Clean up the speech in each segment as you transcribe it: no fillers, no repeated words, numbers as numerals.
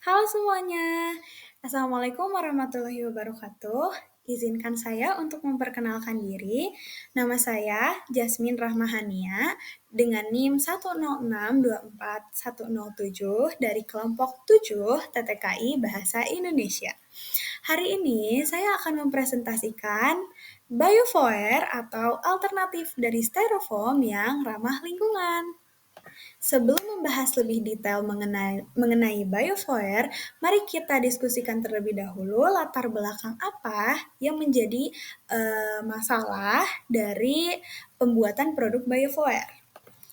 Halo semuanya, Assalamualaikum warahmatullahi wabarakatuh. Izinkan saya untuk memperkenalkan diri. Nama saya Jasmine Rahmahania dengan NIM 106241107 dari kelompok 7 TTKI Bahasa Indonesia. Hari ini saya akan mempresentasikan biofoer atau alternatif dari styrofoam yang ramah lingkungan. Sebelum membahas lebih detail mengenai biofoer, mari kita diskusikan terlebih dahulu latar belakang apa yang menjadi masalah dari pembuatan produk biofoer.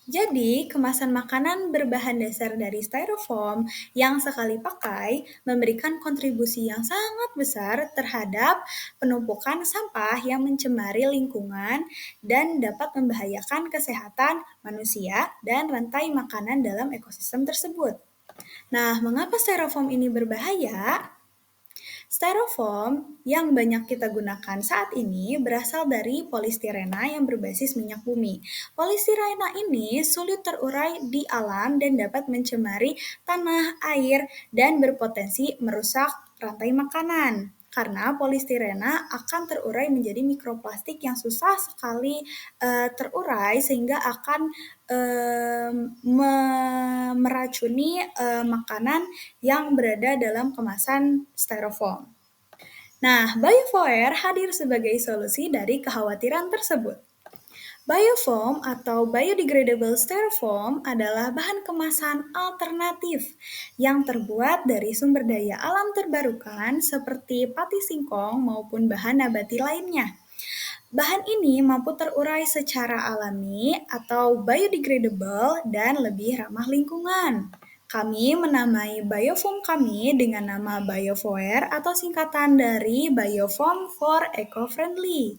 Jadi, kemasan makanan berbahan dasar dari styrofoam yang sekali pakai memberikan kontribusi yang sangat besar terhadap penumpukan sampah yang mencemari lingkungan dan dapat membahayakan kesehatan manusia dan rantai makanan dalam ekosistem tersebut. Nah, mengapa styrofoam ini berbahaya? Styrofoam yang banyak kita gunakan saat ini berasal dari polistirena yang berbasis minyak bumi. Polistirena ini sulit terurai di alam dan dapat mencemari tanah, air, dan berpotensi merusak rantai makanan. Karena polistirena akan terurai menjadi mikroplastik yang susah sekali terurai sehingga akan meracuni makanan yang berada dalam kemasan styrofoam. Nah, biofoer hadir sebagai solusi dari kekhawatiran tersebut. Biofoam atau biodegradable styrofoam adalah bahan kemasan alternatif yang terbuat dari sumber daya alam terbarukan seperti pati singkong maupun bahan nabati lainnya. Bahan ini mampu terurai secara alami atau biodegradable dan lebih ramah lingkungan. Kami menamai biofoam kami dengan nama biofoer atau singkatan dari Biofoam for Eco-Friendly.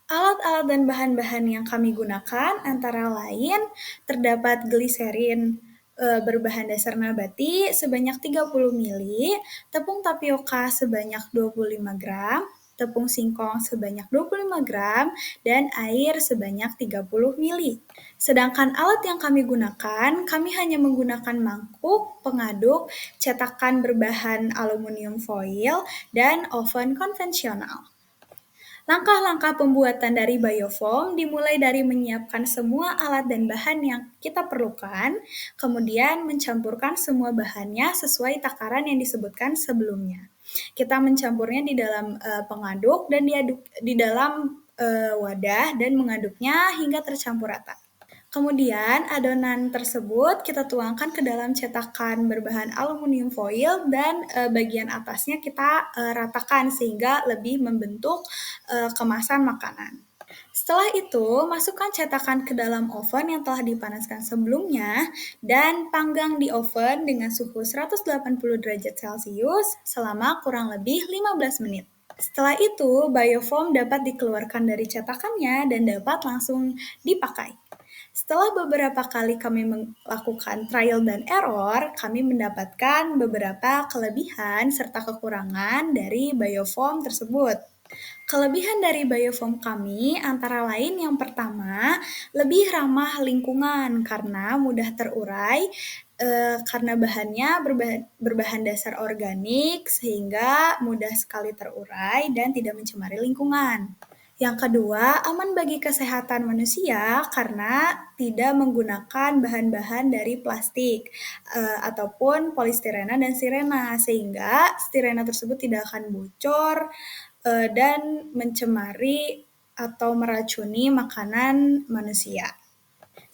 Alat-alat dan bahan-bahan yang kami gunakan antara lain terdapat gliserin berbahan dasar nabati sebanyak 30 mili, tepung tapioka sebanyak 25 gram, tepung singkong sebanyak 25 gram, dan air sebanyak 30 mili. Sedangkan alat yang kami gunakan, kami hanya menggunakan mangkuk, pengaduk, cetakan berbahan aluminium foil, dan oven konvensional. Langkah-langkah pembuatan dari biofoam dimulai dari menyiapkan semua alat dan bahan yang kita perlukan, kemudian mencampurkan semua bahannya sesuai takaran yang disebutkan sebelumnya. Kita mencampurnya di dalam pengaduk dan diaduk di dalam wadah dan mengaduknya hingga tercampur rata. Kemudian adonan tersebut kita tuangkan ke dalam cetakan berbahan aluminium foil dan bagian atasnya kita ratakan sehingga lebih membentuk kemasan makanan. Setelah itu, masukkan cetakan ke dalam oven yang telah dipanaskan sebelumnya dan panggang di oven dengan suhu 180 derajat Celcius selama kurang lebih 15 menit. Setelah itu, biofoam dapat dikeluarkan dari cetakannya dan dapat langsung dipakai. Setelah beberapa kali kami melakukan trial dan error, kami mendapatkan beberapa kelebihan serta kekurangan dari biofoam tersebut. Kelebihan dari biofoam kami antara lain yang pertama, lebih ramah lingkungan karena mudah terurai karena bahannya berbahan dasar organik sehingga mudah sekali terurai dan tidak mencemari lingkungan. Yang kedua, aman bagi kesehatan manusia karena tidak menggunakan bahan-bahan dari plastik ataupun polistirena dan sirena, sehingga stirena tersebut tidak akan bocor dan mencemari atau meracuni makanan manusia.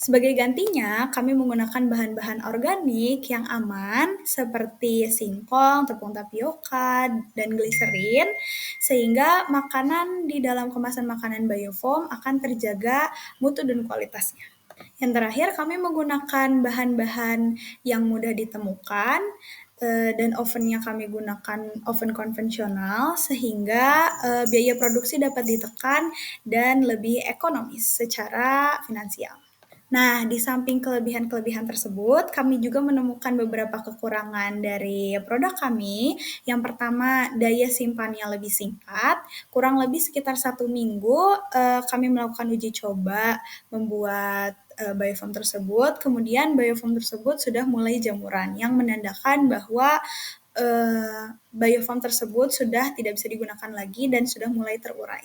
Sebagai gantinya, kami menggunakan bahan-bahan organik yang aman seperti singkong, tepung tapioka, dan gliserin, sehingga makanan di dalam kemasan makanan biofoam akan terjaga mutu dan kualitasnya. Yang terakhir, kami menggunakan bahan-bahan yang mudah ditemukan dan ovennya kami gunakan oven konvensional sehingga biaya produksi dapat ditekan dan lebih ekonomis secara finansial. Nah, di samping kelebihan-kelebihan tersebut, kami juga menemukan beberapa kekurangan dari produk kami. Yang pertama, daya simpannya lebih singkat, kurang lebih sekitar 1 minggu kami melakukan uji coba membuat biofoam tersebut, kemudian biofoam tersebut sudah mulai jamuran, yang menandakan bahwa biofoam tersebut sudah tidak bisa digunakan lagi dan sudah mulai terurai.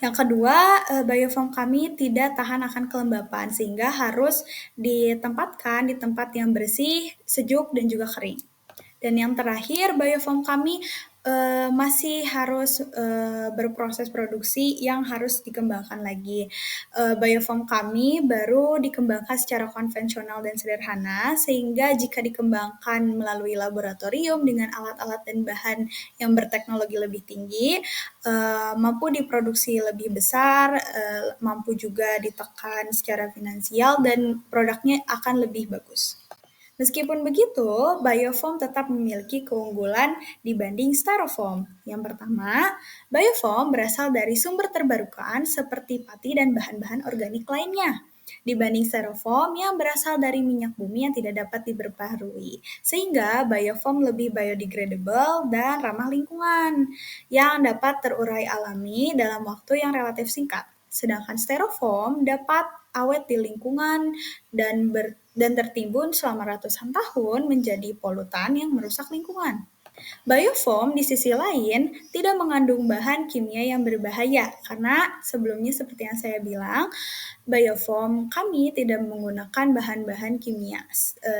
Yang kedua, biofoam kami tidak tahan akan kelembapan sehingga harus ditempatkan di tempat yang bersih, sejuk, dan juga kering. Dan yang terakhir, biofoam kami masih harus berproses produksi yang harus dikembangkan lagi. Biofoam kami baru dikembangkan secara konvensional dan sederhana, sehingga jika dikembangkan melalui laboratorium dengan alat-alat dan bahan yang berteknologi lebih tinggi, mampu diproduksi lebih besar, mampu juga ditekan secara finansial, dan produknya akan lebih bagus. Meskipun begitu, biofoam tetap memiliki keunggulan dibanding styrofoam. Yang pertama, biofoam berasal dari sumber terbarukan seperti pati dan bahan-bahan organik lainnya, dibanding styrofoam yang berasal dari minyak bumi yang tidak dapat diperbaharui. Sehingga biofoam lebih biodegradable dan ramah lingkungan, yang dapat terurai alami dalam waktu yang relatif singkat. Sedangkan styrofoam dapat awet di lingkungan dan tertimbun selama ratusan tahun menjadi polutan yang merusak lingkungan. Biofoam di sisi lain tidak mengandung bahan kimia yang berbahaya karena sebelumnya seperti yang saya bilang, biofoam kami tidak menggunakan bahan-bahan kimia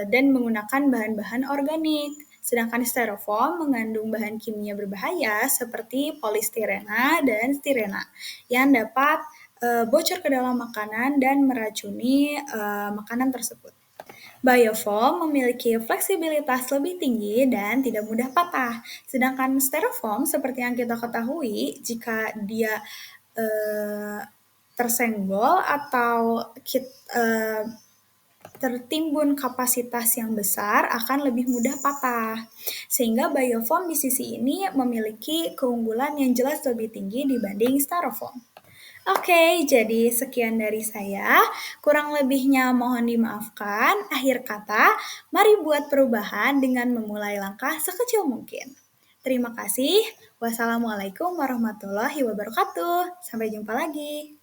dan menggunakan bahan-bahan organik. Sedangkan styrofoam mengandung bahan kimia berbahaya seperti polistirena dan stirena yang dapat bocor ke dalam makanan dan meracuni makanan tersebut. Biofoam memiliki fleksibilitas lebih tinggi dan tidak mudah patah. Sedangkan styrofoam seperti yang kita ketahui, jika dia eh, tersenggol atau tertimbun kapasitas yang besar akan lebih mudah patah. Sehingga biofoam di sisi ini memiliki keunggulan yang jelas lebih tinggi dibanding styrofoam. Oke, jadi sekian dari saya. Kurang lebihnya mohon dimaafkan. Akhir kata, mari buat perubahan dengan memulai langkah sekecil mungkin. Terima kasih. Wassalamualaikum warahmatullahi wabarakatuh. Sampai jumpa lagi.